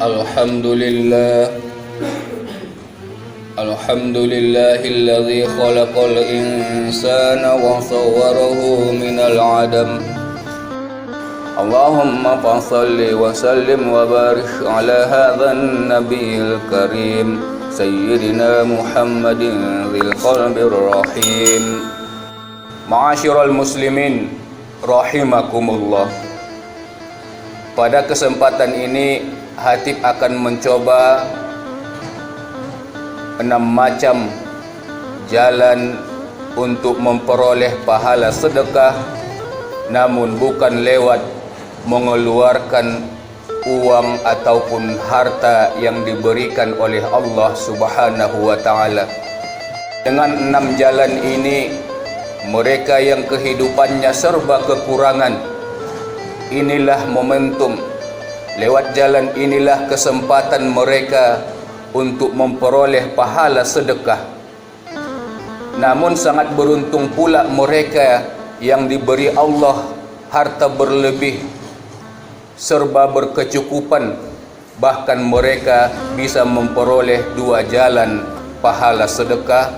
Alhamdulillah Alhamdulillahilladzi khalaqal insana wa sawwarahu minal adam. Allahumma fassalli wa sallim wa barik ala hadzal nabiyil karim sayyidina Muhammadin dzil qalbir rahim. Ma'asyiral muslimin rahimakumullah. Pada kesempatan ini Hatib akan mencoba 6 macam jalan untuk memperoleh pahala sedekah, namun bukan lewat mengeluarkan uang ataupun harta yang diberikan oleh Allah Subhanahu wa ta'ala. Dengan 6 jalan ini, mereka yang kehidupannya serba kekurangan, inilah momentum. Lewat jalan inilah kesempatan mereka untuk memperoleh pahala sedekah. Namun sangat beruntung pula mereka yang diberi Allah harta berlebih, serba berkecukupan, bahkan mereka bisa memperoleh 2 jalan pahala sedekah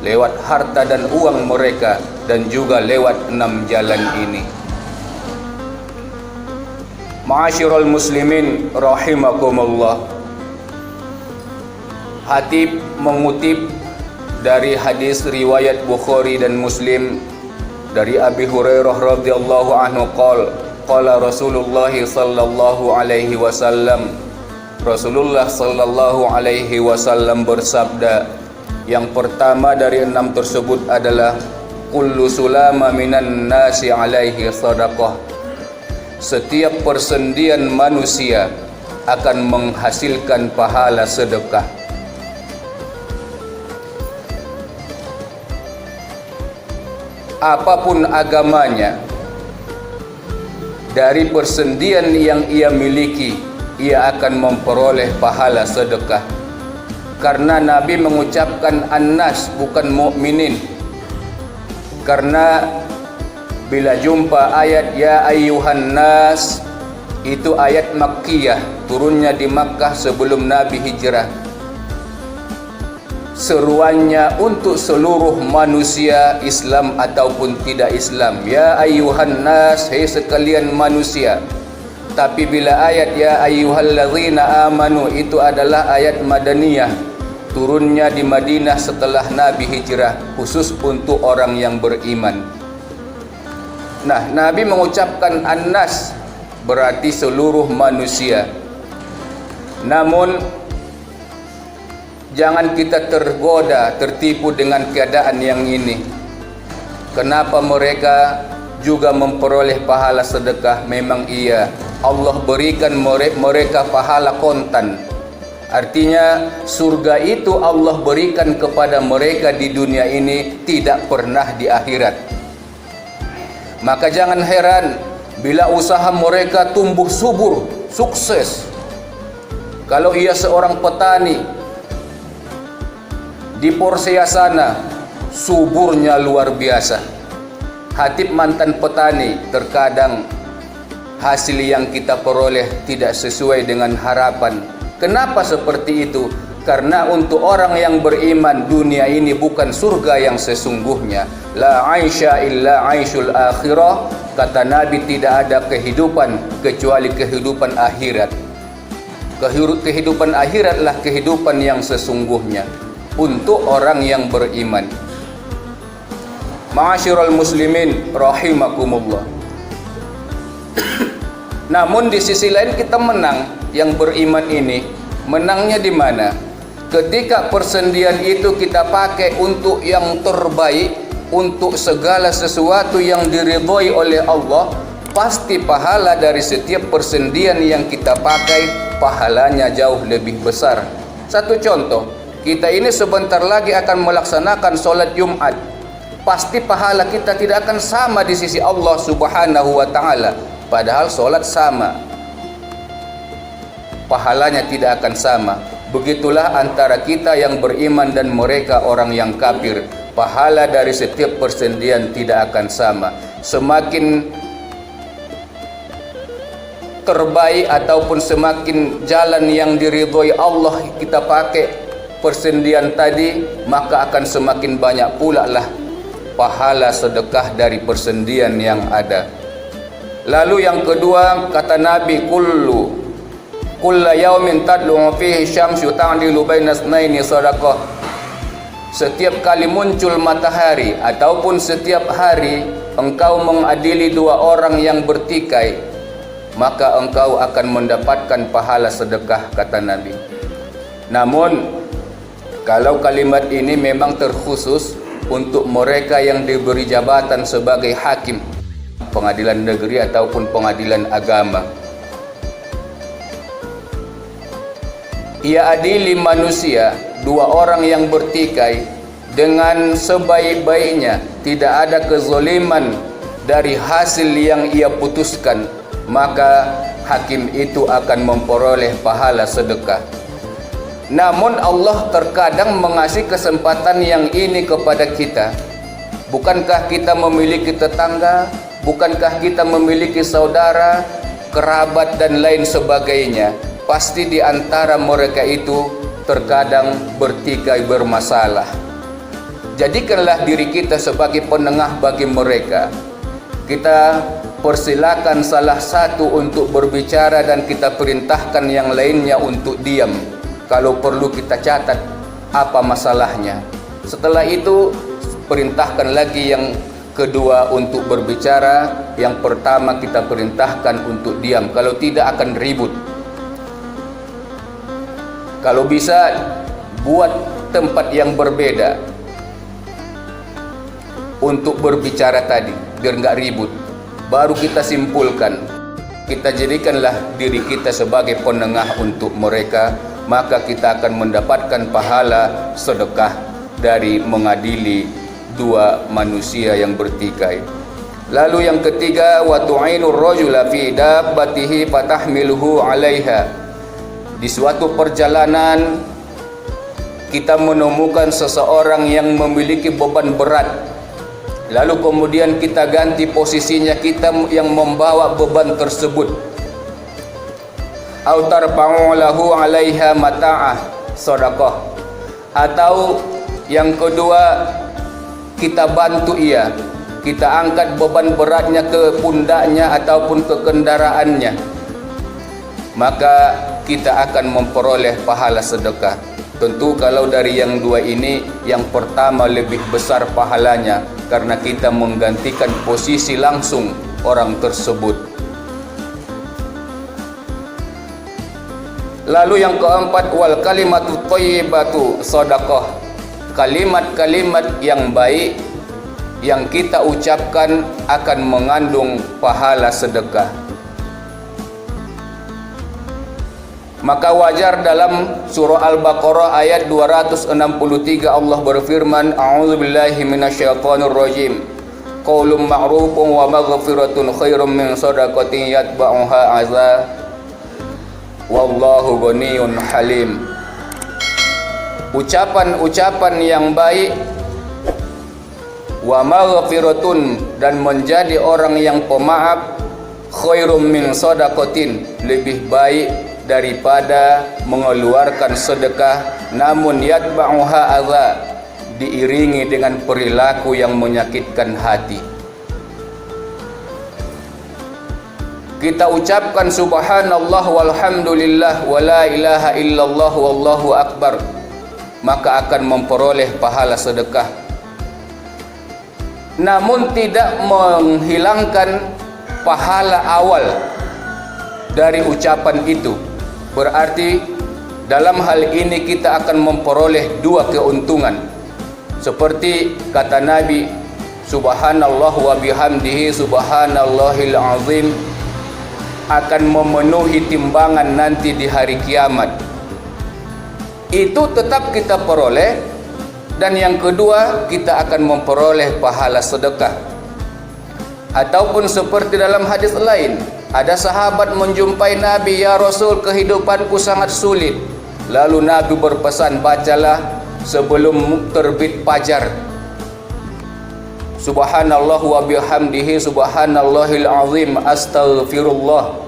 lewat harta dan uang mereka, dan juga lewat 6 jalan ini. Ma'asyiral muslimin rahimakumullah. Hatib mengutip dari hadis riwayat Bukhari dan Muslim dari Abi Hurairah radhiyallahu anhu qala Rasulullah sallallahu alaihi wasallam. Rasulullah sallallahu alaihi wasallam bersabda, yang pertama dari 6 tersebut adalah kullu sulama minan nasi alaihi sadaqah. Setiap persendian manusia akan menghasilkan pahala sedekah. Apapun agamanya, dari persendian yang ia miliki, ia akan memperoleh pahala sedekah. Karena Nabi mengucapkan an-nas, bukan mukminin. Karena bila jumpa ayat ya ayyuhan nas, itu ayat Makkiyah, turunnya di Makkah sebelum Nabi hijrah. Seruannya untuk seluruh manusia, Islam ataupun tidak Islam. Ya ayyuhan nas, hei sekalian manusia. Tapi bila ayat ya ayyuhalladzina amanu, itu adalah ayat Madaniyah, turunnya di Madinah setelah Nabi hijrah, khusus untuk orang yang beriman. Nah, Nabi mengucapkan an-nas, berarti seluruh manusia. Namun jangan kita tergoda, tertipu dengan keadaan yang ini. Kenapa mereka juga memperoleh pahala sedekah? Memang iya, Allah berikan mereka pahala kontan. Artinya surga itu Allah berikan kepada mereka di dunia ini, tidak pernah di akhirat. Maka jangan heran bila usaha mereka tumbuh subur, sukses. Kalau ia seorang petani di Porsea sana, suburnya luar biasa. Hatib mantan petani, terkadang hasil yang kita peroleh tidak sesuai dengan harapan. Kenapa seperti itu? Karena untuk orang yang beriman, dunia ini bukan surga yang sesungguhnya. La aisha illa aishul akhirah. Kata Nabi, tidak ada kehidupan kecuali kehidupan akhirat. Kehidupan akhiratlah kehidupan yang sesungguhnya untuk orang yang beriman. Ma'asyiral muslimin rahimakumullah. Namun di sisi lain kita menang, yang beriman ini menangnya di mana? Ketika persendian itu kita pakai untuk yang terbaik, untuk segala sesuatu yang diridhoi oleh Allah, pasti pahala dari setiap persendian yang kita pakai, pahalanya jauh lebih besar. Satu contoh, kita ini sebentar lagi akan melaksanakan sholat Jumat. Pasti pahala kita tidak akan sama di sisi Allah Subhanahu wa ta'ala. Padahal sholat sama, pahalanya tidak akan sama. Begitulah antara kita yang beriman dan mereka orang yang kafir. Pahala dari setiap persendian tidak akan sama. Semakin terbaik ataupun semakin jalan yang diridhoi Allah kita pakai persendian tadi, maka akan semakin banyak pula lah pahala sedekah dari persendian yang ada. Lalu yang kedua, kata Nabi, kulla yaumin tadlu fihi syamsu ta'dilu baina itsnaini sadaqah. Setiap kali muncul matahari ataupun setiap hari engkau mengadili dua orang yang bertikai, maka engkau akan mendapatkan pahala sedekah, kata Nabi. Namun kalau kalimat ini memang terkhusus untuk mereka yang diberi jabatan sebagai hakim pengadilan negeri ataupun pengadilan agama. Ia adili manusia, dua orang yang bertikai, dengan sebaik-baiknya, tidak ada kezaliman dari hasil yang ia putuskan, maka hakim itu akan memperoleh pahala sedekah. Namun Allah terkadang mengasih kesempatan yang ini kepada kita. Bukankah kita memiliki tetangga? Bukankah kita memiliki saudara, kerabat dan lain sebagainya? Pasti di antara mereka itu terkadang bertikai bermasalah. Jadikanlah diri kita sebagai penengah bagi mereka. Kita persilakan salah satu untuk berbicara dan kita perintahkan yang lainnya untuk diam. Kalau perlu kita catat apa masalahnya. Setelah itu perintahkan lagi yang kedua untuk berbicara. Yang pertama kita perintahkan untuk diam. Kalau tidak akan ribut. Kalau bisa buat tempat yang berbeda untuk berbicara tadi, biar nggak ribut. Baru kita simpulkan. Kita jadikanlah diri kita sebagai penengah untuk mereka, maka kita akan mendapatkan pahala sedekah dari mengadili dua manusia yang bertikai. Lalu yang ketiga, wa tu'inur rajula fi dabbatihi fatahmiluhu 'alaiha. Di suatu perjalanan kita menemukan seseorang yang memiliki beban berat, lalu kemudian kita ganti posisinya, kita yang membawa beban tersebut. Au tarfa'u lahu 'alaiha mata'ah shadaqah. Atau yang kedua, kita bantu ia, kita angkat beban beratnya ke pundaknya ataupun ke kendaraannya, maka kita akan memperoleh pahala sedekah. Tentu kalau dari yang dua ini, yang pertama lebih besar pahalanya karena kita menggantikan posisi langsung orang tersebut. Lalu yang keempat, wal kalimatu thayyibatu shadaqah. Kalimat-kalimat yang baik yang kita ucapkan akan mengandung pahala sedekah. Maka wajar dalam surah Al-Baqarah ayat 263 Allah berfirman, a'udzubillahi minasyaitonir rajim. Qaulun ma'rufun wa maghfiratun khairum min shadaqatin yatba'uha adza. Wallahu ghaniyyun halim. Ucapan-ucapan yang baik, wa maghfiratun, dan menjadi orang yang pemaaf, khairum min shadaqatin, lebih baik daripada mengeluarkan sedekah, namun yatba'uha adza, diiringi dengan perilaku yang menyakitkan hati. Kita ucapkan subhanallah walhamdulillah wa la ilaha illallah wallahu akbar, maka akan memperoleh pahala sedekah. Namun tidak menghilangkan pahala awal dari ucapan itu. Berarti dalam hal ini kita akan memperoleh dua keuntungan. Seperti kata Nabi, subhanallah wa bihamdihi subhanallahil azim, akan memenuhi timbangan nanti di hari kiamat. Itu tetap kita peroleh. Dan yang kedua, kita akan memperoleh pahala sedekah. Ataupun seperti dalam hadis lain, ada sahabat menjumpai Nabi, ya Rasul, kehidupanku sangat sulit. Lalu Nabi berpesan, bacalah sebelum terbit fajar, subhanallah wa bihamdihi subhanallahil azim astaghfirullah.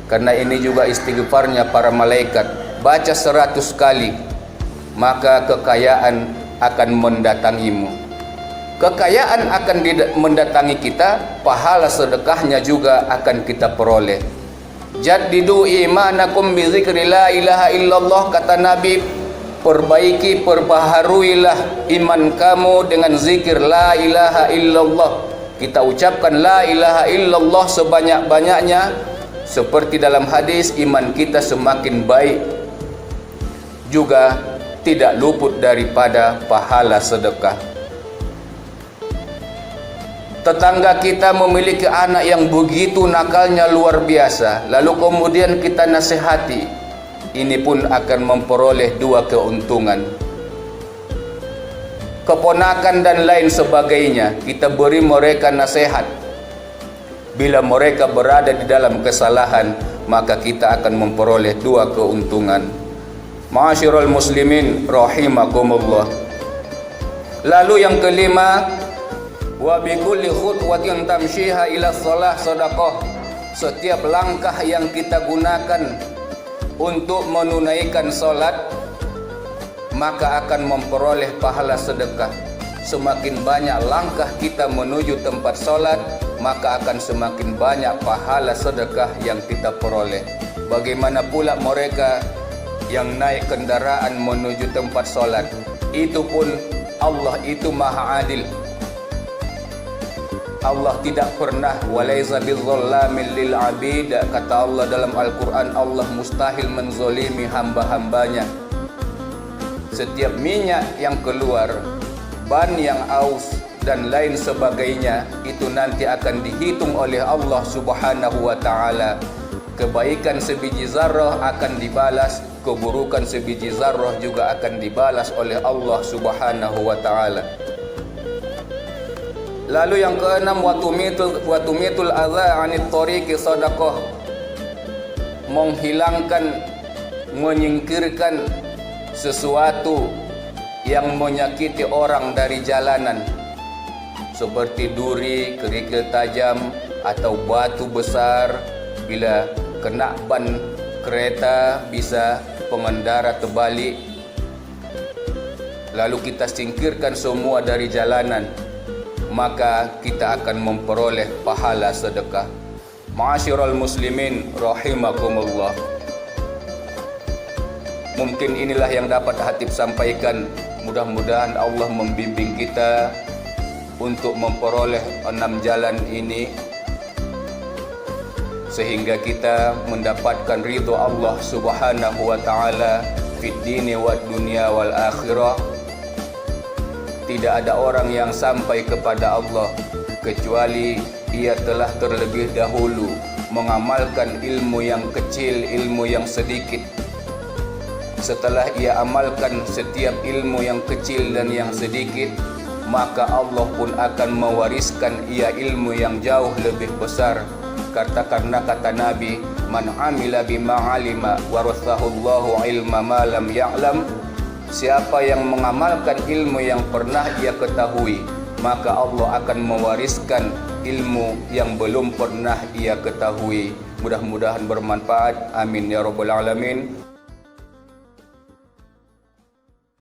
karena ini juga istighfarnya para malaikat. Baca 100 kali, maka kekayaan akan mendatangimu. Kekayaan akan mendatangi kita, pahala sedekahnya juga akan kita peroleh. Jaddidu imanakum bi dzikri la ilaha illallah, kata Nabi, perbaharuilah iman kamu dengan zikir la ilaha illallah. Kita ucapkan la ilaha illallah sebanyak-banyaknya, seperti dalam hadis, iman kita semakin baik, juga tidak luput daripada pahala sedekah. Tetangga kita memiliki anak yang begitu nakalnya luar biasa, lalu kemudian kita nasihati, ini pun akan memperoleh 2 keuntungan. Keponakan dan lain sebagainya, kita beri mereka nasihat. Bila mereka berada di dalam kesalahan, maka kita akan memperoleh 2 keuntungan. Ma'asyiral muslimin rahimakumullah. Lalu yang kelima, wa bi kulli khutwatin tamshiha ila shalah sadaqah. Setiap langkah yang kita gunakan untuk menunaikan salat, maka akan memperoleh pahala sedekah. Semakin banyak langkah kita menuju tempat salat, maka akan semakin banyak pahala sedekah yang kita peroleh. Bagaimana pula mereka yang naik kendaraan menuju tempat salat? Itu pun Allah itu maha adil. Allah tidak pernah, walaisa bizzallamin lil abid, kata Allah dalam Al-Quran, Allah mustahil menzolimi hamba-hambanya. Setiap minyak yang keluar, ban yang aus dan lain sebagainya, itu nanti akan dihitung oleh Allah subhanahu wa ta'ala. Kebaikan sebiji zarrah akan dibalas, keburukan sebiji zarrah juga akan dibalas oleh Allah subhanahu wa ta'ala. Lalu yang keenam, wa tumitul adza 'anit tariqi sadaqah. Menghilangkan, menyingkirkan sesuatu yang menyakiti orang dari jalanan, seperti duri, kerikil tajam atau batu besar. Bila kena ban kereta, bisa pengendara terbalik, lalu kita singkirkan semua dari jalanan, maka kita akan memperoleh pahala sedekah. Ma'asyiral muslimin rahimakumullah. Mungkin inilah yang dapat Hatib sampaikan. Mudah-mudahan Allah membimbing kita untuk memperoleh 6 jalan ini, sehingga kita mendapatkan ridho Allah subhanahu wa ta'ala fid dini wad dunya wal akhirah. Tidak ada orang yang sampai kepada Allah kecuali ia telah terlebih dahulu mengamalkan ilmu yang kecil, ilmu yang sedikit. Setelah ia amalkan setiap ilmu yang kecil dan yang sedikit, maka Allah pun akan mewariskan ia ilmu yang jauh lebih besar. Karena kata Nabi, man amila bima alima warathahu Allahu ilma ma lam ya'lam. Siapa yang mengamalkan ilmu yang pernah ia ketahui, maka Allah akan mewariskan ilmu yang belum pernah ia ketahui. Mudah-mudahan bermanfaat. Amin ya rabbal alamin.